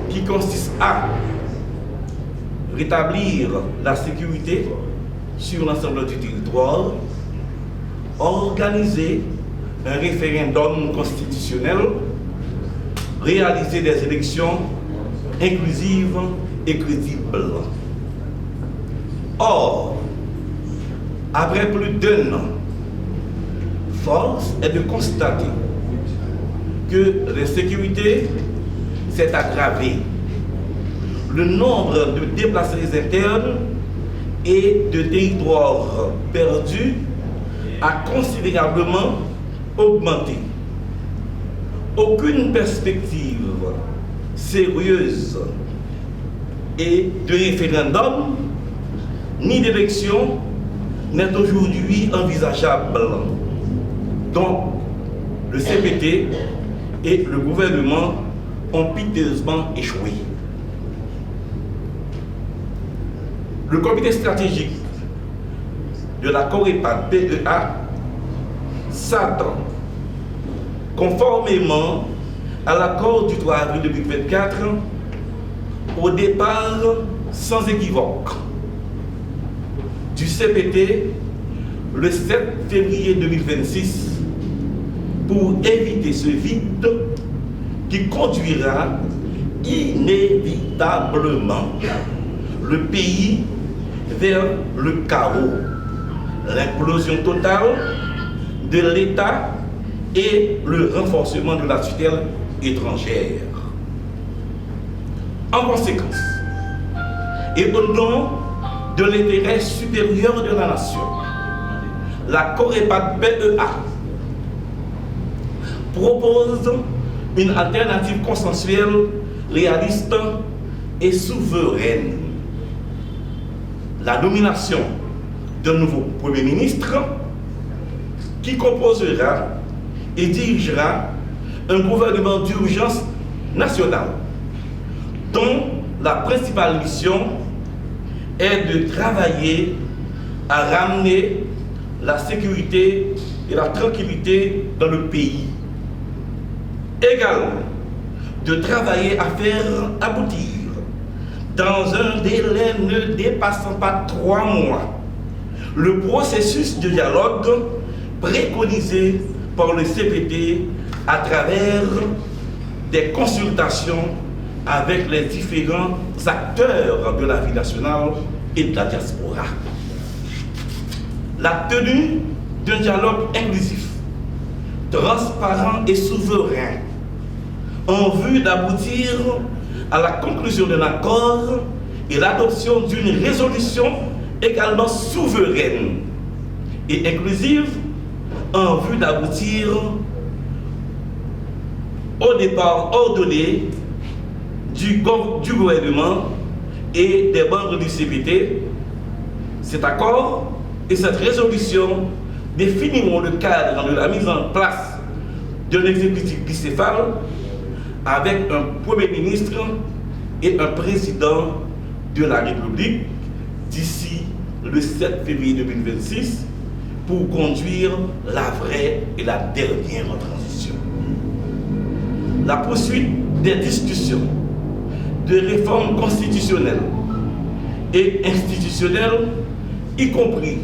qui consiste à rétablir la sécurité sur l'ensemble du territoire, organiser un référendum constitutionnel, réaliser des élections inclusives et crédibles. Or, après plus d'1 an, force est de constater que l'insécurité s'est aggravée. Le nombre de déplacés internes et de territoires perdus a considérablement augmenté. Aucune perspective sérieuse et de référendum ni d'élection n'est aujourd'hui envisageable. Donc, le CPT et le gouvernement ont piteusement échoué. Le comité stratégique de la Corépa PEA s'attend, conformément à l'accord du 3 avril 2024, au départ sans équivoque du CPT le 7 février 2026 pour éviter ce vide qui conduira inévitablement le pays vers le chaos, l'implosion totale de l'État et le renforcement de la tutelle étrangère. En conséquence, et au nom de l'intérêt supérieur de la nation, la Corépa PEA propose une alternative consensuelle, réaliste et souveraine. La nomination d'un nouveau Premier ministre qui composera et dirigera un gouvernement d'urgence nationale dont la principale mission est de travailler à ramener la sécurité et la tranquillité dans le pays. Également, de travailler à faire aboutir, dans un délai ne dépassant pas 3 mois, le processus de dialogue préconisé par le CPT à travers des consultations avec les différents acteurs de la vie nationale et de la diaspora. La tenue d'un dialogue inclusif, transparent et souverain en vue d'aboutir à la conclusion d'un accord et l'adoption d'une résolution également souveraine et inclusive en vue d'aboutir au départ ordonné du gouvernement et des membres du CPT. Cet accord et cette résolution définiront le cadre de la mise en place d'un exécutif bicéphale avec un Premier ministre et un président de la République d'ici le 7 février 2026 pour conduire la vraie et la dernière transition. La poursuite des discussions de réformes constitutionnelles et institutionnelles, y compris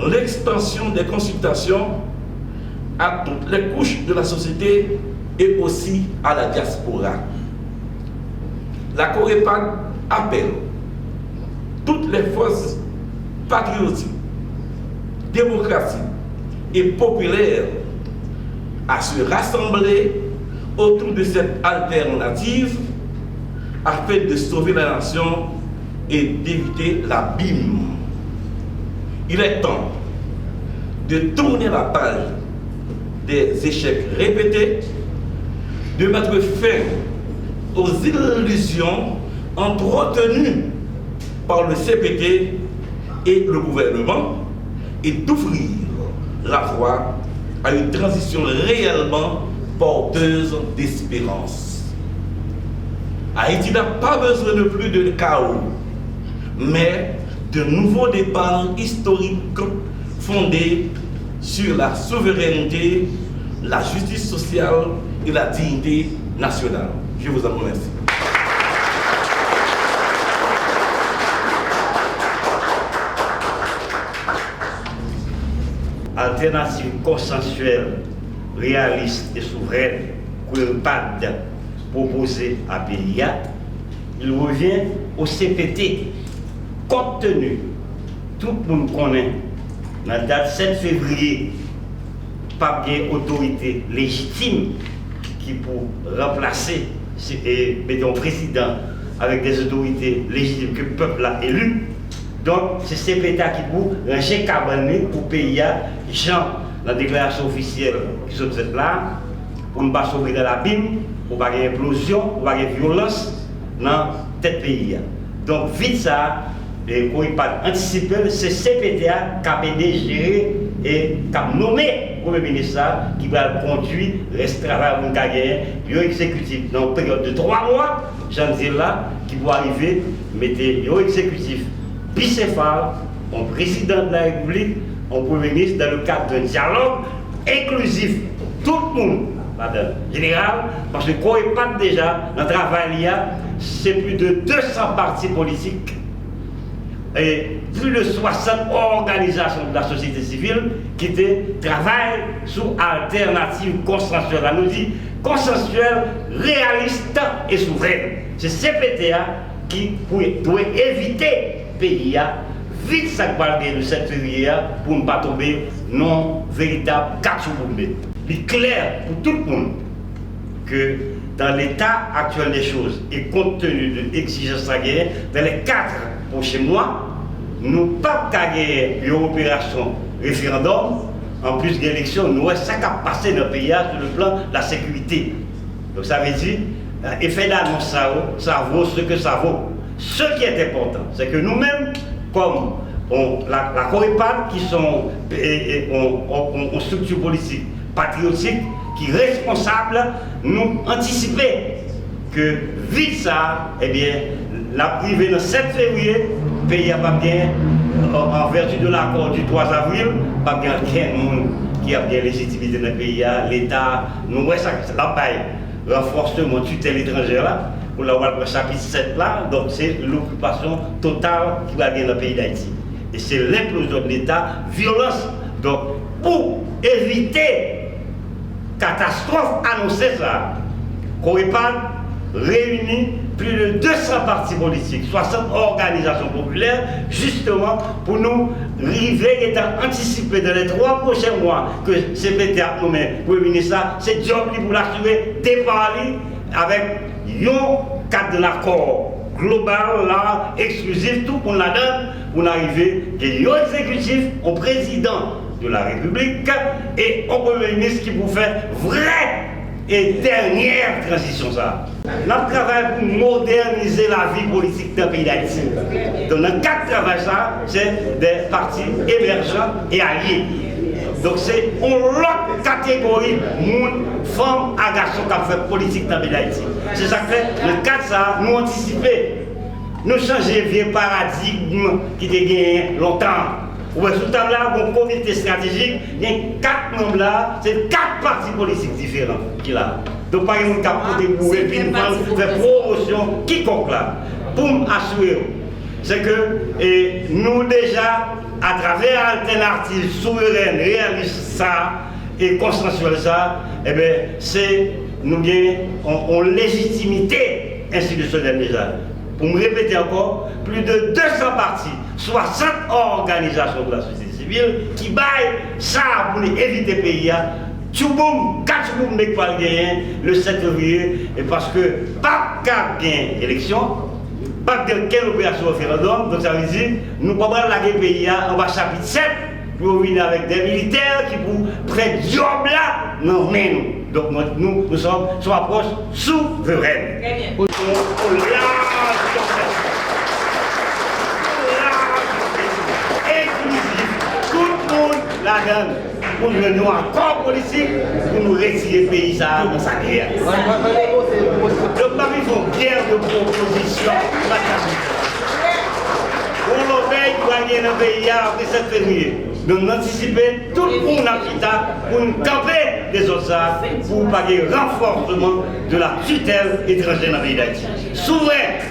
l'extension des consultations à toutes les couches de la société et aussi à la diaspora. La Corépa appelle toutes les forces patriotiques, démocratiques et populaires à se rassembler autour de cette alternative afin de sauver la nation et d'éviter l'abîme. Il est temps de tourner la page des échecs répétés, de mettre fin aux illusions entretenues par le CPT et le gouvernement et d'ouvrir la voie à une transition réellement porteuse d'espérance. Haïti n'a pas besoin de plus de chaos, mais de nouveaux départs historiques fondés sur la souveraineté, la justice sociale et la dignité nationale. Je vous en remercie. alternative consensuelle, réaliste et souveraine que le PAD proposé à PIA, il revient au CPT, compte tenu, tout le monde connaît, la date 7 février, pas bien autorité légitime qui pour remplacer mettons président avec des autorités légitimes que le peuple a élu. Donc c'est CPT qui pour ranger Cabané pour PIA, Jean, la déclaration officielle qui sont là, pour ne pas sauver de l'abîme, pour ne pas avoir implosion, pour ne pas avoir violence dans tête pays. Donc vite ça, et pour ne pas anticiper, c'est CPTA qui a géré et qui a nommé le Premier ministre qui va conduire le travail pour gagner l'exécutif dans une période de 3 mois, j'en dis là, qui va arriver, mettre l'exécutif bicéphale, en président de la République, en Premier ministre, dans le cadre d'un dialogue inclusif. Tout le monde, madame, général, parce que quand il pas déjà, dans le travail, c'est plus de 200 partis politiques et plus de 60 organisations de la société civile qui travaillent sur alternative consensuelle. On nous dit consensuelle, réaliste et souveraine. C'est CPTA qui doit éviter PIA vite ça va le 7 février pour ne pas tomber non véritable cachouboumbé. Il est clair pour tout le monde que dans l'état actuel des choses et compte tenu de l'exigence à gagner, dans les 4 prochains mois, nous ne pouvons pas gagner une opération référendum, en plus de l'élection, nous avons ça qui a passé dans le pays sur le plan de la sécurité. Donc ça veut dire, effet d'annonce, ça vaut ce que ça vaut. Ce qui est important, c'est que nous-mêmes, comme la Corépad, qui sont en structure politique patriotique, qui est responsable, nous anticiper que vite ça, eh bien, la privée le 7 février, le pays n'a pas bien, en vertu de l'accord du 3 avril, pas bien quelqu'un qui a bien légitimité dans le pays, l'État, nous voyons ça, la paille, renforcement tutelle étrangère là, pour l'avoir le chapitre 7 là, donc c'est l'occupation totale qui va gagner dans le pays d'Haïti. Et c'est l'implosion de l'État, violence. Donc, pour éviter catastrophe annoncée ça, Corépad réunit plus de 200 partis politiques, 60 organisations populaires, justement pour nous arriver et anticiper dans les 3 prochains mois que CPT a nommé pour le ministre, c'est job pour l'assurer départ avec un cadre de l'accord global, là, exclusif, tout pour la donne, pour arriver à un exécutif, au président de la République et au Premier ministre qui vous fait vrai et dernière transition ça. Notre travail pour moderniser la vie politique d'un pays d'Haïti. Donc dans le cadre de travail ça, c'est des partis émergents et alliés. Donc c'est une autre catégorie, femmes et garçons qui fait politique dans le pays d'Haïti. C'est ça que fait, dans le cadre de ça, nous anticiper, nous changer le vieux paradigme qui était gagné longtemps. Ou sous table là, un comité stratégique, il y a 4 membres là, c'est 4 partis politiques différents qui là. Donc par exemple, qui pour et puis nous faire promotion quiconque là. Pour m'assurer, c'est que nous déjà, à travers alternative souveraine, réaliste ça et consensuelle ça, eh bien, c'est nous gagnons en légitimité institutionnelle déjà. Pour me répéter encore, plus de 200 partis, 60 organisations de la société civile qui baillent ça pour éviter le pays. Tchouboum, 4 tchouboum n'est pas gagné le 7 février, et parce que pas qu'à gagner l'élection, pas de quelle opération référendum, donc ça veut dire nous ne pouvons pas laguer le pays, on va chapitre 7 pour venir avec des militaires qui pour prendre job là, non mais nous. Donc nous sommes sur approche souveraine. Très bien. Tout le monde la donne pour nous accord politique pour nous retirer le pays dans sa guerre. Donc pas ils font guerre de proposition. Pour l'obéir pour gagner dans le pays après 7 février. Nous anticiper tout le monde pour nous camper des autres pour pas renforcement de la tutelle étrangère dans le pays d'Haïti. Souverain.